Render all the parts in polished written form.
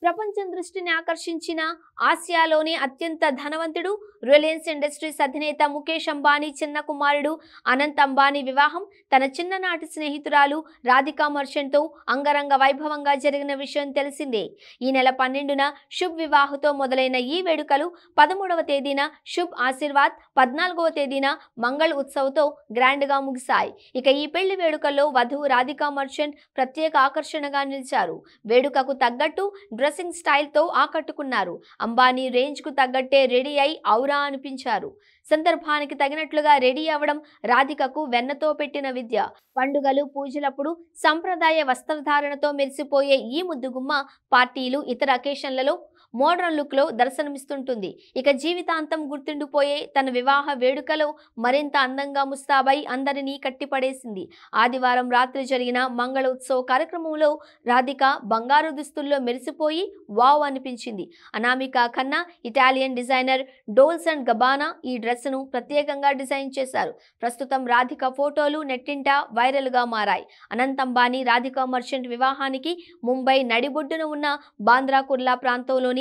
ప్రపంచం దృష్టిని ఆకర్షించిన ఆసియాలోని అత్యంత ధనవంతుడు రిలయన్స్ ఇండస్ట్రీస్ అధినేత ముఖేష్ అంబానీ చిన్న కుమారుడు అనంత్ అంబానీ వివాహం తన చిన్ననాటి స్నేహితురాలు రాధికా మర్చెంట్తో అంగరంగ వైభవంగా జరిగిన విషయం తెలిసిందే. ఈ నెల 12న శుభ్ వివాహతో మొదలైన ఈ వేడుకలు 13వ తేదీన శుభ్ ఆశీర్వాద్, 14వ తేదీన మంగళ్ ఉత్సవ్తో గ్రాండ్గా ముగిశాయి. ఇక ఈ పెళ్లి వేడుకల్లో వధువు రాధికా మర్చెంట్ ప్రత్యేక ఆకర్షణగా నిలిచారు. వేడుకకు తగ్గట్టు డ్రెస్సింగ్ స్టైల్తో ఆకట్టుకున్నారు. అంబానీ రేంజ్కు తగ్గట్టే రెడీ అయి ఔరా అనిపించారు. సందర్భానికి తగినట్లుగా రెడీ అవ్వడం రాధికకు వెన్నతో పెట్టిన విద్య. పండుగలు, పూజలప్పుడు సంప్రదాయ వస్త్రధారణతో మెరిసిపోయే ఈ ముద్దుగుమ్మ పార్టీలు, ఇతర అకేషన్లలో మోడ్రన్ లుక్లో దర్శనమిస్తుంటుంది. ఇక జీవితాంతం గుర్తుండిపోయే తన వివాహ వేడుకలో మరింత అందంగా ముస్తాబై అందరినీ కట్టిపడేసింది. ఆదివారం రాత్రి జరిగిన మంగళ ఉత్సవ్ కార్యక్రమంలో రాధిక బంగారు దుస్తుల్లో మెరిసిపోయి వావ్ అనిపించింది. Anamika Khanna Italian designer Dolce and Gabbana ఈ డ్రెస్సును ప్రత్యేకంగా డిజైన్ చేశారు. ప్రస్తుతం రాధిక ఫోటోలు నెట్టింట వైరల్గా మారాయి. అనంత్ అంబానీ రాధికా మర్చెంట్ వివాహానికి ముంబై నడిబొడ్డున ఉన్న బాంద్రా కుర్లా ప్రాంతంలోని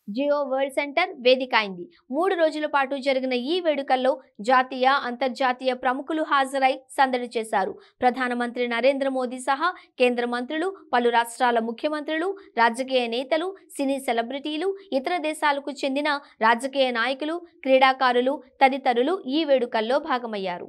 జియో వరల్డ్ సెంటర్ వేదిక అయింది. 3 రోజుల పాటు జరిగిన ఈ వేడుకల్లో జాతీయ, అంతర్జాతీయ ప్రముఖులు హాజరై సందడి చేశారు. ప్రధానమంత్రి నరేంద్ర మోదీ సహా కేంద్ర మంత్రులు, పలు రాష్ట్రాల ముఖ్యమంత్రులు, రాజకీయ నేతలు, సినీ సెలబ్రిటీలు, ఇతర దేశాలకు చెందిన రాజకీయ నాయకులు, క్రీడాకారులు తదితరులు ఈ వేడుకల్లో భాగమయ్యారు.